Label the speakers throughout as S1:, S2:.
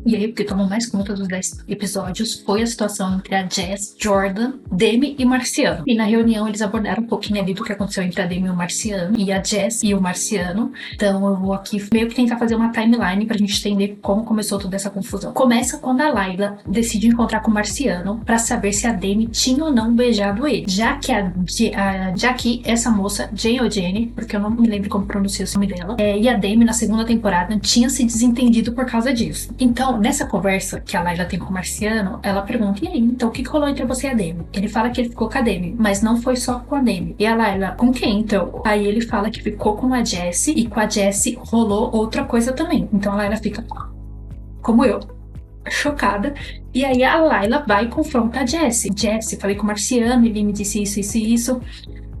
S1: E aí, o que tomou mais conta dos 10 episódios foi a situação entre a Jess, Jordan, Demi e Marciano. E na reunião eles abordaram um pouquinho ali do que aconteceu entre a Demi e o Marciano, e a Jess e o Marciano. Então eu vou aqui meio que tentar fazer uma timeline pra gente entender como começou toda essa confusão. Começa quando a Layla decide encontrar com o Marciano pra saber se a Demi tinha ou não beijado ele. Já que essa moça, Jane ou Jenny, porque eu não me lembro como pronuncia o nome dela, e a Demi na segunda temporada tinha se desentendido por causa disso. Então, nessa conversa que a Layla tem com o Marciano, ela pergunta, e aí, então o que rolou entre você e a Demi? Ele fala que ele ficou com a Demi, mas não foi só com a Demi. E a Layla, com quem então? Aí ele fala que ficou com a Jessie, e com a Jessie rolou outra coisa também. Então a Layla fica, como eu, chocada. E aí a Layla vai e confronta a Jessie. Jessie, falei com o Marciano, ele me disse isso, isso e isso.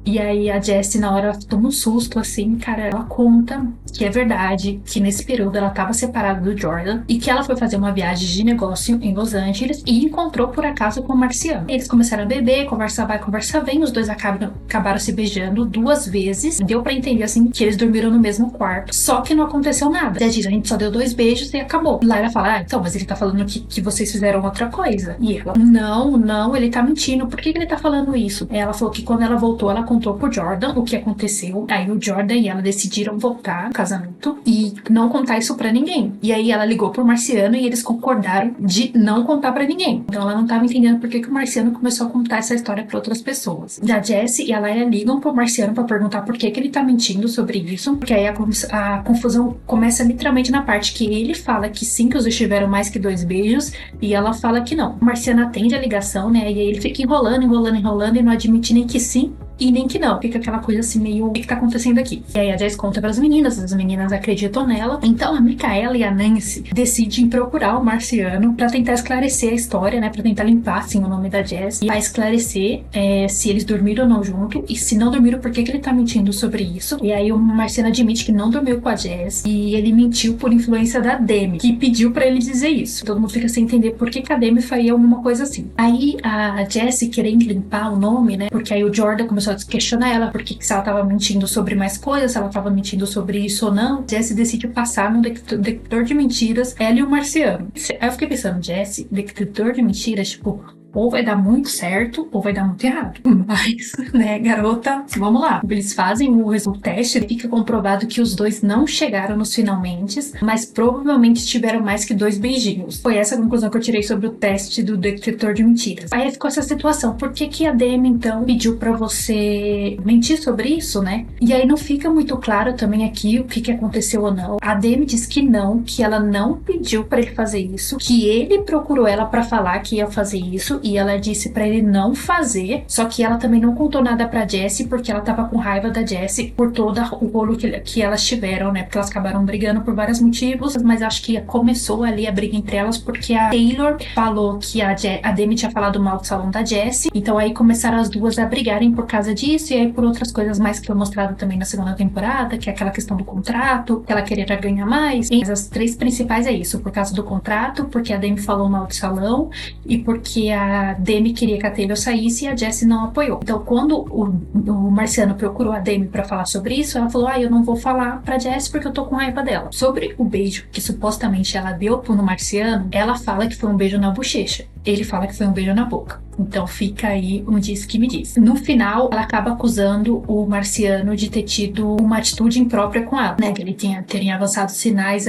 S1: E aí a Jessie, na hora, toma um susto, assim, cara, ela conta que é verdade, que nesse período ela estava separada do Jordan e que ela foi fazer uma viagem de negócio em Los Angeles e encontrou por acaso com o Marciano. Eles começaram a beber, conversa vai, conversa vem, os dois acabaram se beijando 2 vezes. Deu pra entender, assim, que eles dormiram no mesmo quarto, só que não aconteceu nada. Ela diz, a gente só deu 2 beijos e acabou. Lá ela fala, então, mas ele tá falando que vocês fizeram outra coisa. E ela, não, ele tá mentindo, por que ele tá falando isso? Ela falou que quando ela voltou, ela contou pro Jordan o que aconteceu. Aí o Jordan e ela decidiram voltar no casamento e não contar isso pra ninguém. E aí ela ligou pro Marciano e eles concordaram de não contar pra ninguém. Então ela não tava entendendo por que o Marciano começou a contar essa história pra outras pessoas. A Jessie e a Layla ligam pro Marciano pra perguntar por que ele tá mentindo sobre isso. Porque aí a confusão começa literalmente na parte que ele fala que sim, que os dois tiveram mais que 2 beijos e ela fala que não. O Marciano atende a ligação, né? E aí ele fica enrolando e não admite nem que sim e nem que não. Fica aquela coisa assim meio, o que tá acontecendo aqui? E aí a Jess conta pras meninas, as meninas acreditam nela. Então a Micaela e a Nancy decidem procurar o Marciano pra tentar esclarecer a história, né? Pra tentar limpar, assim, o nome da Jess. E pra esclarecer se eles dormiram ou não junto. E se não dormiram, por que ele tá mentindo sobre isso? E aí o Marciano admite que não dormiu com a Jess. E ele mentiu por influência da Demi, que pediu pra ele dizer isso. Todo mundo fica sem entender por que a Demi faria alguma coisa assim. Aí a Jess querendo limpar o nome, né? Porque aí o Jordan começou a questionar ela porque se ela tava mentindo sobre mais coisas, se ela tava mentindo sobre isso ou não. Jessie decide passar no detector de mentiras, ela e o Marciano. Aí eu fiquei pensando, Jessie, detector de mentiras, tipo, ou vai dar muito certo ou vai dar muito errado. Mas, né, garota, vamos lá. Eles fazem o teste e fica comprovado que os dois não chegaram nos finalmente, mas provavelmente tiveram mais que 2 beijinhos. Foi essa a conclusão que eu tirei sobre o teste do detector de mentiras. Aí ficou essa situação. Por que a Demi, então, pediu pra você mentir sobre isso, né? E aí não fica muito claro também aqui o que aconteceu ou não. A Demi diz que não, que ela não pediu pra ele fazer isso, que ele procurou ela pra falar que ia fazer isso, e ela disse pra ele não fazer, só que ela também não contou nada pra Jessie, porque ela tava com raiva da Jessie por todo o rolo que elas tiveram, né? Porque elas acabaram brigando por vários motivos, mas acho que começou ali a briga entre elas porque a Taylor falou que a Demi tinha falado mal do salão da Jessie, então aí começaram as duas a brigarem por causa disso, e aí por outras coisas mais que foi mostrado também na segunda temporada, que é aquela questão do contrato, que ela queria ganhar mais. Mas as 3 principais é isso, por causa do contrato, porque a Demi falou mal do salão, e porque a Demi queria que a Taylor saísse e a Jessie não apoiou. Então, quando o Marciano procurou a Demi pra falar sobre isso, ela falou, eu não vou falar pra Jessie porque eu tô com raiva dela. Sobre o beijo que supostamente ela deu no Marciano, ela fala que foi um beijo na bochecha. Ele fala que foi um beijo na boca. Então fica aí um diz que me diz. No final, ela acaba acusando o Marciano de ter tido uma atitude imprópria com ela, né? Que ele teria avançado sinais.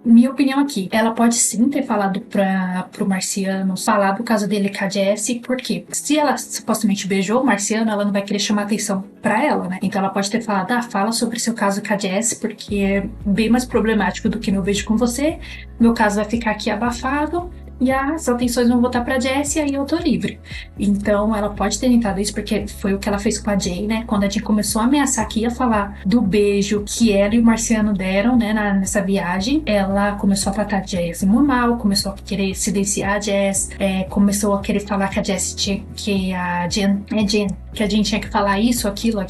S1: Minha opinião aqui, ela pode sim ter falado pro Marciano falar do caso dele com a Jessie, porque se ela supostamente beijou o Marciano, ela não vai querer chamar atenção pra ela, né? Então ela pode ter falado, fala sobre seu caso com a Jessie, porque é bem mais problemático do que meu beijo com você. Meu caso vai ficar aqui abafado. E as atenções vão voltar pra Jessie e aí eu tô livre. Então ela pode ter tentado isso porque foi o que ela fez com a Jay, né? Quando a Jay começou a ameaçar que ia falar do beijo que ela e o Marciano deram, né, nessa viagem, ela começou a tratar a Jessie muito mal, começou a querer silenciar a Jess, começou a querer falar que a Jessie tinha que a Jen tinha que falar isso, aquilo.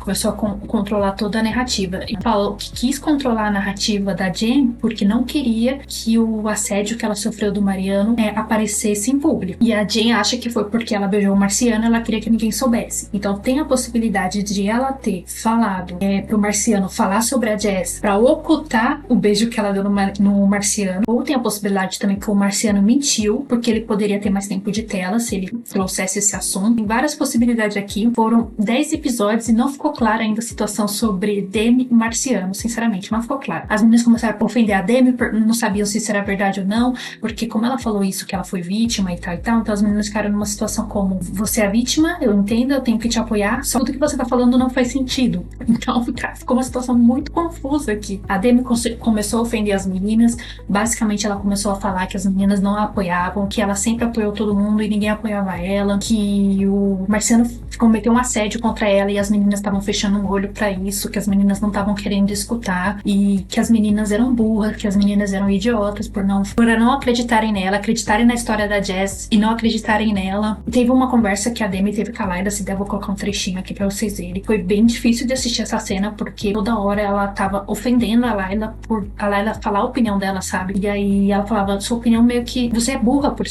S1: começou a controlar toda a narrativa. E falou que quis controlar a narrativa da Jen porque não queria que o assédio que ela sofreu do Mariano aparecesse em público. E a Jen acha que foi porque ela beijou o Marciano, ela queria que ninguém soubesse. Então tem a possibilidade de ela ter falado pro Marciano falar sobre a Jess pra ocultar o beijo que ela deu no Marciano. Ou tem a possibilidade também que o Marciano mentiu, porque ele poderia ter mais tempo de tela se ele trouxesse esse assunto. Tem várias possibilidades aqui. Foram 10 episódios e não ficou clara ainda a situação sobre Demi e Marciano, sinceramente, não ficou claro. As meninas começaram a ofender a Demi, não sabiam se isso era verdade ou não, porque como ela falou isso, que ela foi vítima e tal, então as meninas ficaram numa situação como: você é a vítima, eu entendo, eu tenho que te apoiar, só tudo que você tá falando não faz sentido. Então ficou uma situação muito confusa aqui. A Demi começou a ofender as meninas, basicamente ela começou a falar que as meninas não a apoiavam, que ela sempre apoiou todo mundo e ninguém apoiava ela, que o Marciano cometeu um assédio contra ela e as meninas estavam fechando um olho pra isso, que as meninas não estavam querendo escutar e que as meninas eram burras, que as meninas eram idiotas por não acreditarem nela, acreditarem na história da Jess e não acreditarem nela. Teve uma conversa que a Demi teve com a Layla, se der, vou colocar um trechinho aqui pra vocês verem. Foi bem difícil de assistir essa cena, porque toda hora ela tava ofendendo a Layla por a Layla falar a opinião dela, sabe? E aí ela falava: sua opinião meio que... você é burra por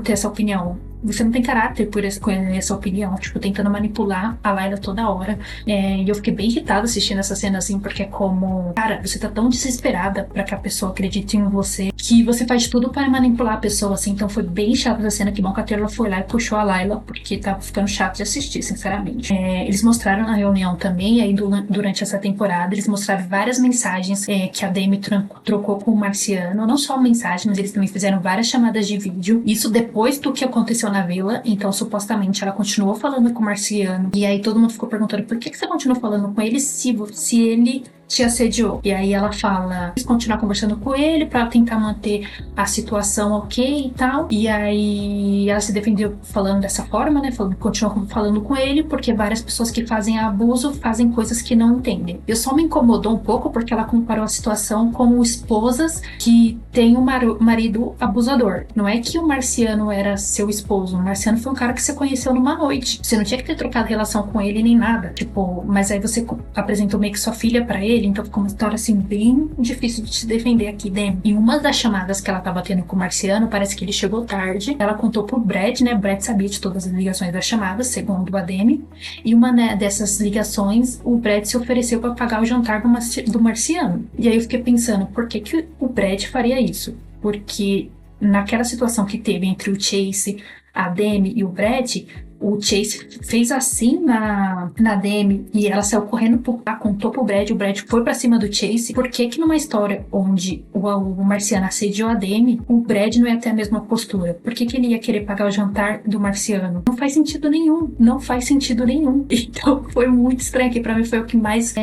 S1: ter essa opinião. Você não tem caráter por essa opinião, tipo, tentando manipular a Layla toda hora. E eu fiquei bem irritada assistindo essa cena assim, porque é como, cara, você tá tão desesperada pra que a pessoa acredite em você, que você faz tudo para manipular a pessoa, assim. Então foi bem chato essa cena. Que bom que a Taylor foi lá e puxou a Layla, porque tava ficando chato de assistir, sinceramente. Eles mostraram na reunião também, aí durante essa temporada, eles mostraram várias mensagens que a Demi trocou com o Marciano. Não só mensagens, mas eles também fizeram várias chamadas de vídeo. Isso depois do que aconteceu na vila. Então supostamente ela continuou falando com o Marciano, e aí todo mundo ficou perguntando: por que você continuou falando com ele se ele te assediou? E aí ela fala: quis continuar conversando com ele pra tentar manter a situação ok e tal. E aí ela se defendeu falando dessa forma, né? Continuou falando com ele porque várias pessoas que fazem abuso fazem coisas que não entendem. Eu só me incomodou um pouco porque ela comparou a situação com esposas que têm um marido abusador. Não é que o Marciano era seu esposo. O Marciano foi um cara que você conheceu numa noite. Você não tinha que ter trocado relação com ele nem nada. Tipo, mas aí você apresentou meio que sua filha pra ele. Então ficou uma história assim bem difícil de se defender aqui, Demi. Em uma das chamadas que ela tava tendo com o Marciano, parece que ele chegou tarde. Ela contou pro Brad, né? Brad sabia de todas as ligações das chamadas, segundo a Demi. E uma, né, dessas ligações, o Brad se ofereceu para pagar o jantar do Marciano. E aí eu fiquei pensando: por que o Brad faria isso? Porque naquela situação que teve entre o Chase, a Demi e o Brad, o Chase fez assim na Demi e ela saiu correndo, contou pro Brad, o Brad foi pra cima do Chase. Por que numa história onde o Marciano assediou a Demi, o Brad não ia ter a mesma postura? Por que ele ia querer pagar o jantar do Marciano? Não faz sentido nenhum. Não faz sentido nenhum. Então foi muito estranho, que pra mim foi o que mais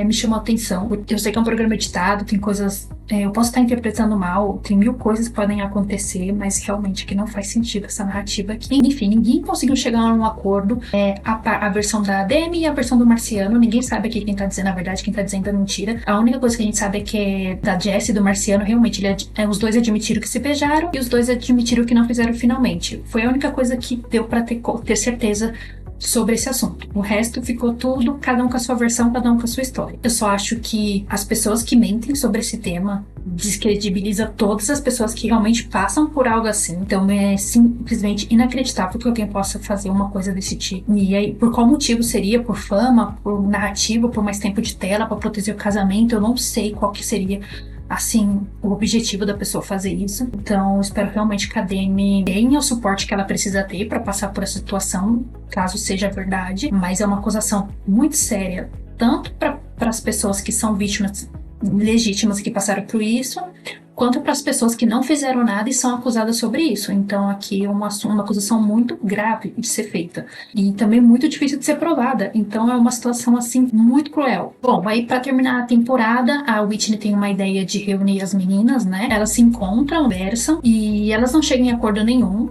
S1: me chamou a atenção. Eu sei que é um programa editado, tem coisas... eu posso estar interpretando mal, tem 1000 coisas que podem acontecer, mas realmente que não faz sentido essa narrativa aqui. Enfim, ninguém conseguiu chegar a um acordo. A versão da Demi e a versão do Marciano, ninguém sabe aqui quem tá dizendo a verdade, quem tá dizendo a mentira. A única coisa que a gente sabe é que é da Jess e do Marciano. Realmente, os dois admitiram que se beijaram e os dois admitiram que não fizeram finalmente. Foi a única coisa que deu pra ter certeza sobre esse assunto. O resto ficou tudo, cada um com a sua versão, cada um com a sua história. Eu só acho que as pessoas que mentem sobre esse tema descredibiliza todas as pessoas que realmente passam por algo assim. Então é simplesmente inacreditável que alguém possa fazer uma coisa desse tipo. E aí, por qual motivo seria? Por fama? Por narrativa? Por mais tempo de tela? Pra proteger o casamento? Eu não sei qual que seria, assim, o objetivo da pessoa fazer isso. Então, eu espero realmente que a Demi tenha o suporte que ela precisa ter pra passar por essa situação, caso seja verdade. Mas é uma acusação muito séria, tanto para as pessoas que são vítimas legítimas que passaram por isso, quanto para as pessoas que não fizeram nada e são acusadas sobre isso. Então aqui é uma acusação muito grave de ser feita e também muito difícil de ser provada. Então é uma situação assim muito cruel. Bom, aí para terminar a temporada, a Whitney tem uma ideia de reunir as meninas, né? Elas se encontram, conversam e elas não chegam em acordo nenhum.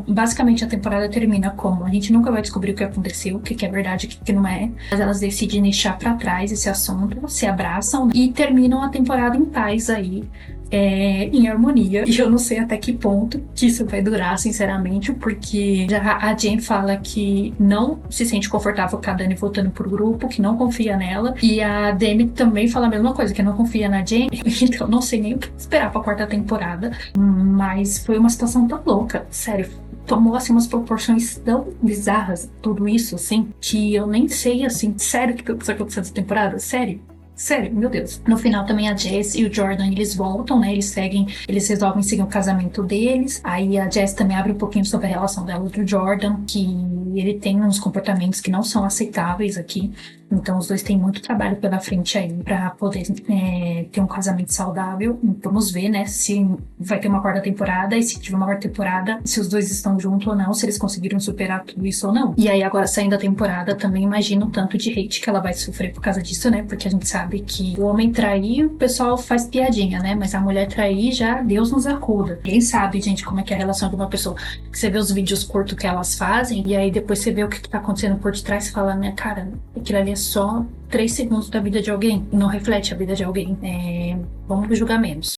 S1: Basicamente a temporada termina como: a gente nunca vai descobrir o que aconteceu, o que é verdade, o que não é. Mas elas decidem deixar para trás esse assunto, se abraçam e terminam a temporada em paz aí. em harmonia. E eu não sei até que ponto que isso vai durar, sinceramente, porque já a Jen fala que não se sente confortável com a Dani voltando pro grupo, que não confia nela. E a Demi também fala a mesma coisa, que não confia na Jen. Então não sei nem o que esperar pra quarta temporada. Mas foi uma situação tão louca, sério. Tomou, assim, umas proporções tão bizarras, tudo isso, assim, que eu nem sei, assim, sério que isso aconteceu nessa temporada? Sério? Sério, meu Deus. No final também a Jess e o Jordan, eles voltam, né? Eles resolvem seguir o casamento deles. Aí a Jess também abre um pouquinho sobre a relação dela com o Jordan, que ele tem uns comportamentos que não são aceitáveis aqui. Então os dois têm muito trabalho pela frente aí pra poder ter um casamento saudável. Vamos ver, né, se vai ter uma quarta temporada, e se tiver uma quarta temporada, se os dois estão juntos ou não, se eles conseguiram superar tudo isso ou não. E aí agora, saindo da temporada, também imagino o tanto de hate que ela vai sofrer por causa disso, né? Porque a gente sabe que o homem trair, o pessoal faz piadinha, né? Mas a mulher trair, já Deus nos acuda. Ninguém sabe, gente, como é que é a relação de uma pessoa. Que você vê os vídeos curtos que elas fazem, e aí depois você vê o que tá acontecendo por detrás e fala, né, cara, aquilo ali é só 3 segundos da vida de alguém, não reflete a vida de alguém. Vamos julgar menos.